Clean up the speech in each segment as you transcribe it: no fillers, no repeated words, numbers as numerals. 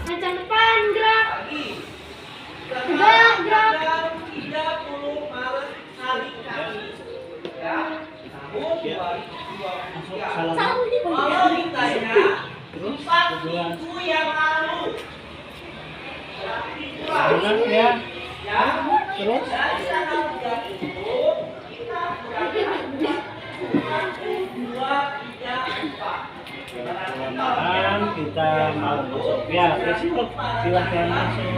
Macam depan gerak. Gerak. 30 Maret hari Kamis. Ya. Tahun 2023. Kalau ditanya 4 minggu yang lalu. Benar ya. Ya. Terus Dari tanggal 30 kita kurangi 2, 3, 4. mudah-mudahan kita mau masuk ya. Besok silahkan masuk.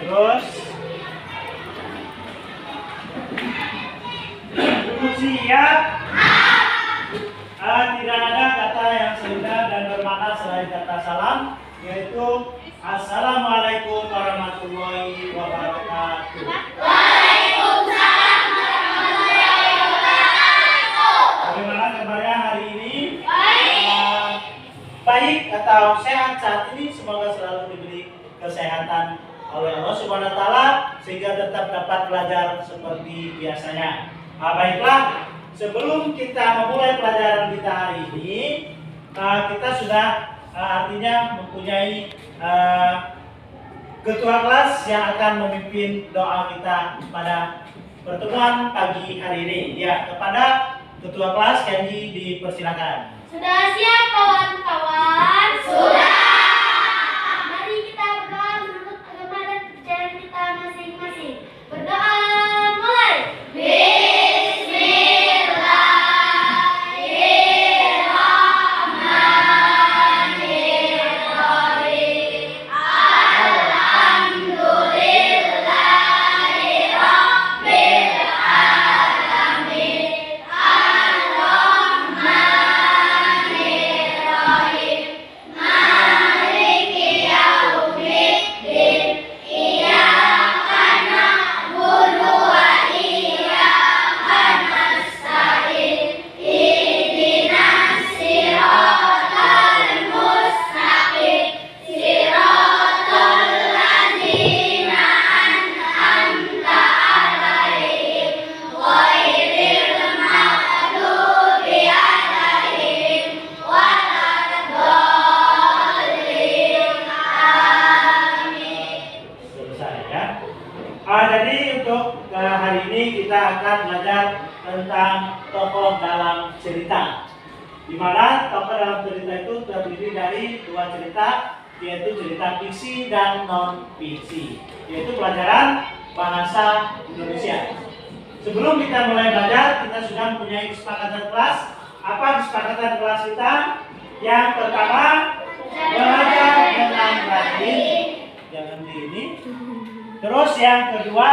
Terus siap. Tidak ada kata yang seindah dan bermakna selain kata salam, yaitu Assalamualaikum warahmatullahi wabarakatuh. Waalaikumsalam warahmatullahi wabarakatuh. Bagaimana kabarnya hari ini? Baik. Baik atau sehat saat ini? Semoga selalu diberi kesehatan oleh Allah Subhanahu wa taala sehingga tetap dapat belajar seperti biasanya. Baiklah, sebelum kita memulai pelajaran kita hari ini, kita sudah artinya mempunyai ketua kelas yang akan memimpin doa kita pada pertemuan pagi hari ini. Ya, kepada ketua kelas Kenji dipersilakan. Sudah siap kawan-kawan? Sudah. Mari kita berdoa menurut agama dan kepercayaan kita masing-masing. Berdoa mulai. Jadi untuk hari ini kita akan belajar tentang tokoh dalam cerita. Di mana tokoh dalam cerita itu terdiri dari dua cerita, yaitu cerita fiksi dan non fiksi, yaitu pelajaran bahasa Indonesia. Sebelum kita mulai belajar, kita sudah mempunyai kesepakatan kelas. Apa kesepakatan kelas kita? Yang pertama, belajar dengan rajin, jangan di ini. Terus yang kedua,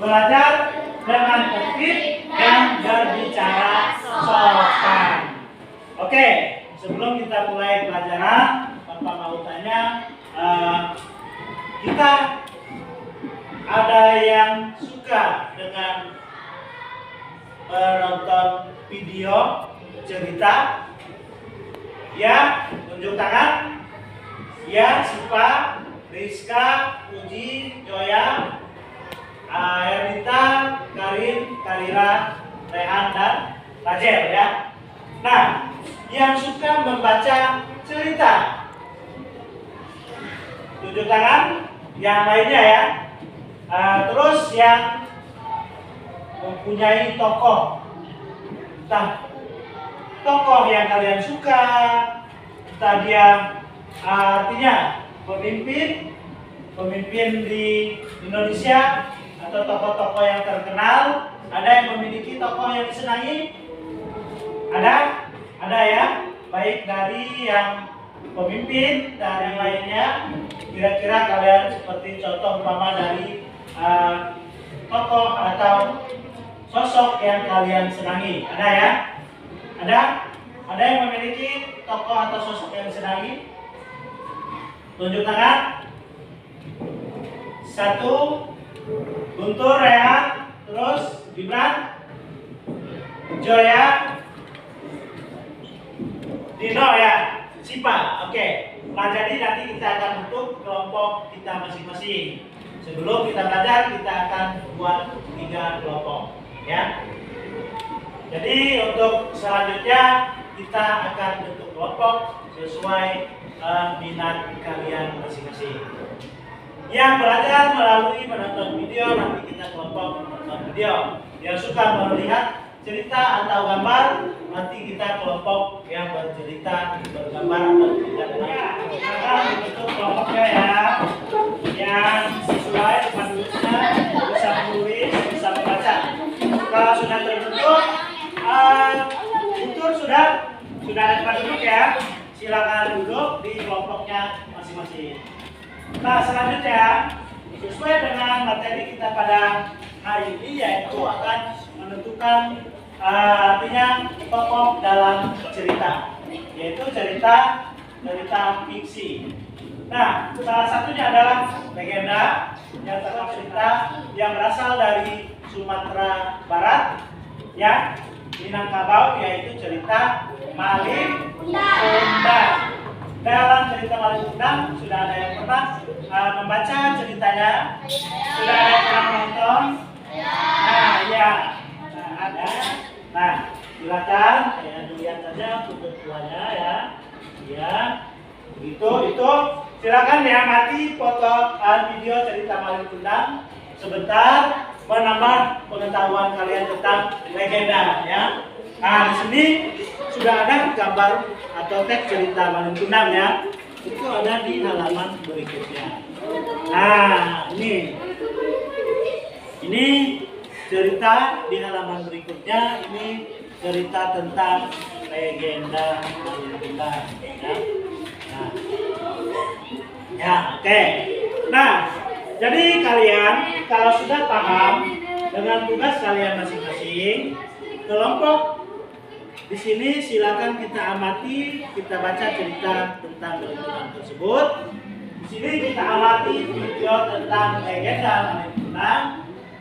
belajar dengan tertib dan berbicara sopan. Oke, sebelum kita mulai pelajaran, Bapak mau tanya, kita ada yang suka dengan menonton video cerita? Ya, tunjuk tangan. Ya, suka. Rizka, Puji, Joya, Ernita, Karin, Karira, Rehan, dan Rajel ya. Nah, yang suka membaca cerita, tunjuk tangan. Yang lainnya ya. Terus yang mempunyai tokoh, entah tokoh yang kalian suka, entah dia artinya pemimpin di Indonesia atau tokoh-tokoh yang terkenal. Ada yang memiliki tokoh yang disenangi? Ada ya, baik dari yang pemimpin dan yang lainnya. Kira-kira kalian seperti contoh umpama dari tokoh atau sosok yang kalian senangi. Ada ya? Ada yang memiliki tokoh atau sosok yang disenangi? Tunjuk tangan. 1, Guntur, Rehan, terus Gibran, Joya, Dino ya, Sipa. Oke. Nah, jadi nanti kita akan bentuk kelompok kita masing-masing. Sebelum kita belajar, kita akan buat 3 kelompok ya. Jadi untuk selanjutnya kita akan bentuk kelompok sesuai minat kalian masing-masing. Yang belajar melalui menonton video, nanti kita kelompok menonton video. Yang suka melihat cerita atau gambar, nanti kita kelompok yang bercerita, bergambar atau cerita. Kita bentuk kelompoknya ya, yang sesuai panduannya, bisa menulis, bisa membaca. Kalau sudah terbentuk, Guntur sudah ada tempat duduk ya. Silakan duduk di kelompoknya masing-masing. Nah, selanjutnya sesuai dengan materi kita pada hari ini, yaitu akan menentukan artinya tokoh dalam cerita, yaitu cerita fiksi. Nah, salah satunya adalah legenda yang tentang cerita yang berasal dari Sumatera Barat, ya, Minangkabau, yaitu cerita Malin Kundang. Dalam cerita Malin Kundang sudah ada yang pernah membaca ceritanya? Sudah ada yang pernah menonton? Nah, ya, ada. Nah, silakan ya, dilihat saja kebutuhannya ya. Ya, begitu. Itu silakan ya, mati foto video cerita Malin Kundang sebentar, menambah pengetahuan kalian tentang legenda ya. Nah, di sini sudah ada gambar atau teks cerita Malin Kundang ya. Itu ada di halaman berikutnya. Nah, ini cerita di halaman berikutnya. Ini cerita tentang legenda Malin Kundang ya. Ya, oke. Nah, jadi kalian kalau sudah paham dengan tugas kalian masing-masing, kelompok di sini silakan kita amati, kita baca cerita tentang Malin Kundang tersebut. Di sini kita amati video tentang legenda Malin Kundang.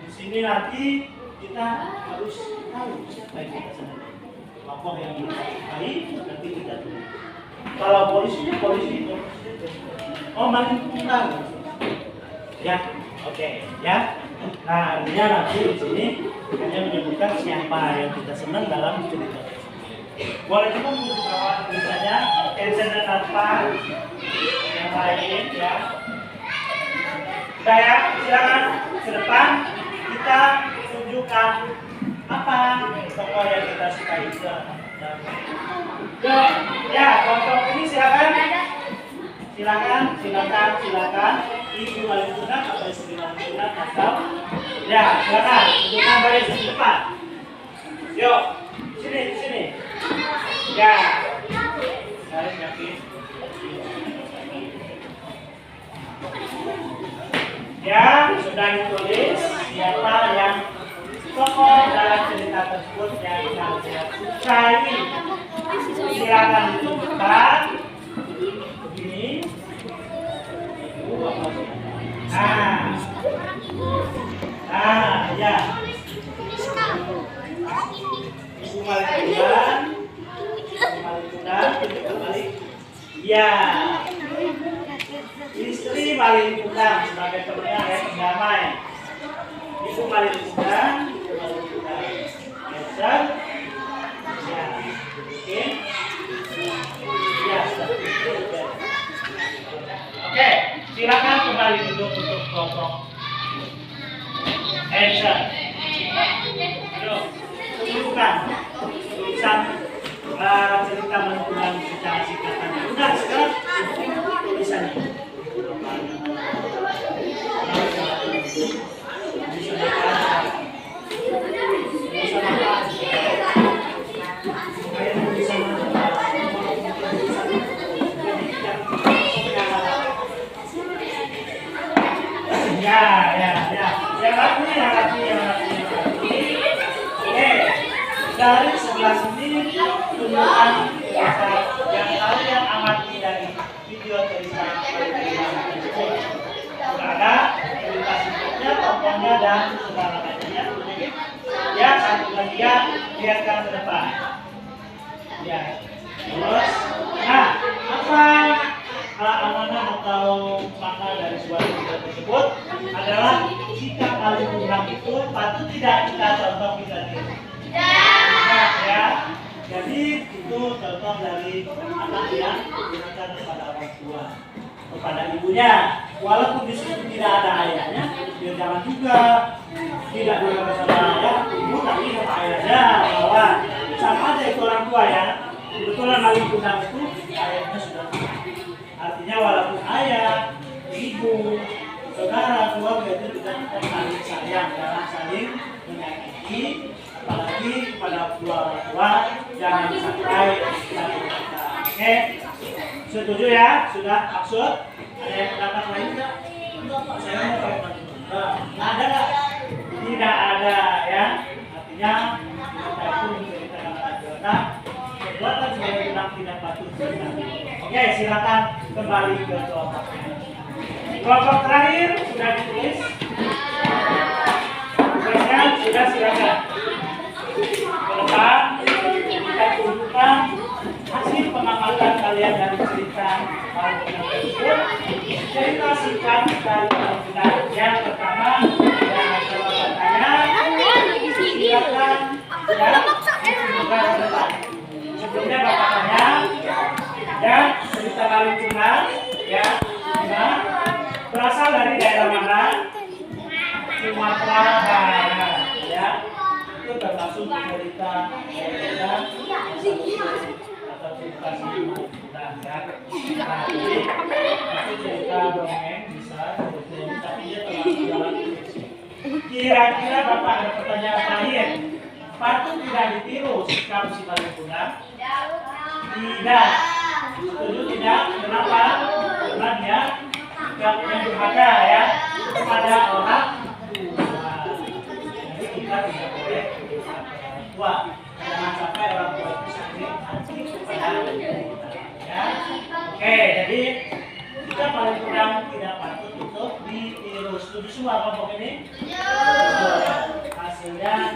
Di sini nanti kita harus tahu siapa yang kita senangi. Kelompok yang kita sukai nanti kita tulis. Kalau polisi. Oh, Malin Kundang. Ya, oke, ya. Nah, artinya nanti di sini hanya menyebutkan siapa yang kita senang dalam cerita. Boleh juga menunjukkan tulisannya, caption dan apa yang lain ya. Saya silakan ke depan, kita tunjukkan apa tokoh yang kita sukai juga. Ya, kelompok ini silakan. Ibu Malin Kundang atau istri Malin Kundang atau ya, silakan tunjukkan baris di depan. Yuk, sini. Ya, garis kaki. Ya, sudah ditulis siapa yang tokoh dalam cerita tersebut yang kalian sukai. Silakan ditunjukkan. Begini. Ya. Ibu Malin Kundang, tunjukkan balik. Ya. Istri Malin Malilipundang sebagai pendengar ya, pendamai. Ibu Malilipundang, Elsa, ya, oke, ya, oke, silakan kembali duduk untuk kelompok Elsa. Yuk, tunjukkan tulisan cerita Malilipundang secara singkatan. Udah sekarang tulisannya. Yang lagi. Oke, dari sebelah sini tunjukkan yang kalian amati dari video cerita tersebut. Sudah ada cerita singkatnya, tokohnya dan segala macamnya. Ya, satu lagi ya, lihatkan ke depan. Ya, terus, nah, apa amanah atau makna dari sebuah video tersebut adalah sikap Malilipundang itu patut tidak kita contoh kita tiru. Nah, ya, jadi itu contoh dari anak yang digunakan kepada orang tua, kepada ibunya, walaupun di situ tidak ada ayahnya, dia jangan juga tidak boleh bersama ayah, ibu tapi sama ayahnya lawan. Sama aja itu orang tua ya. Kebetulan Malilipundang itu ayahnya sudah tua. Artinya walaupun ayah, ibu, saudara, keluarga itu juga kita saling sayang dan saling menyakiti, apalagi kepada kedua orang tua jangan sampai saling kata. Oke, setuju ya? Sudah maksud? Ada yang pendapat lain nggak? Saya mau pakai nggak ada nggak? Tidak ada ya. Artinya kita itu menceritakan nasional. Perbuatan sebagai bilang tidak patut terjadi. Oke, silakan kembali ke kelompok. Kelompok terakhir sudah ditulis. Tugasnya sudah silakan. Ke depan kita tunjukkan hasil pengamatan kalian dari cerita Malilipundang tersebut. Cerita singkat dari Malilipundang. Yang pertama, yang akan bertanya, silakan ya, tunjukkan ke depan. Sebelumnya Bapak tanya, ya, cerita Malilipundang, ya, berasal dari daerah mana? Sumatera Barat, ya. Itu termasuk cerita Malilipundang atau cerita Malilipundang, ya. Nah, jadi itu cerita dongeng bisa, tapi dia termasuk dalam fiksi. Kira-kira Bapak ada pertanyaan terakhir? Patut tidak ditiru sikap si Malilipundang? Tidak. Setuju tidak? Kenapa? Karena dia sikapnya durhaka ya kepada orang tua. Jadi kita tidak boleh bersikap orang tua. Jangan sampai orang tua itu sakit hati kepada kita. Ya. Oke, jadi sikap Malilipundang tidak patut untuk ditiru. Setuju semua kelompok ini? Hasilnya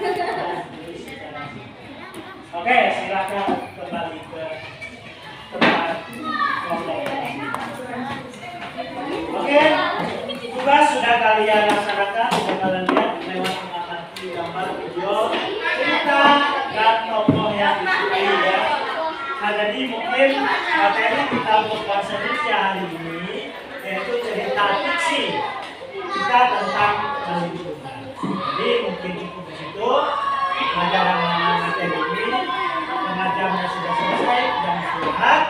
oke, silakan kembali ke tempat kelompok. Oke, tugas sudah kalian laksanakan, sudah kalian lihat lewat mengamati gambar video cerita dan tokoh yang dipilih ya. Nah, jadi mungkin materi kita untuk bahasa Indonesia hari ini yaitu cerita fiksi kita tentang Malilipundang. Jadi mungkin cukup di situ. Pelajaran materi ini pengajarnya sudah selesai dan istirahat,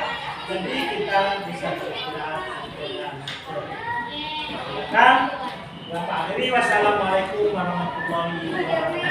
jadi kita bisa beristirahat dengan silakan. Bapak akhiri, wassalamualaikum warahmatullahi wabarakatuh.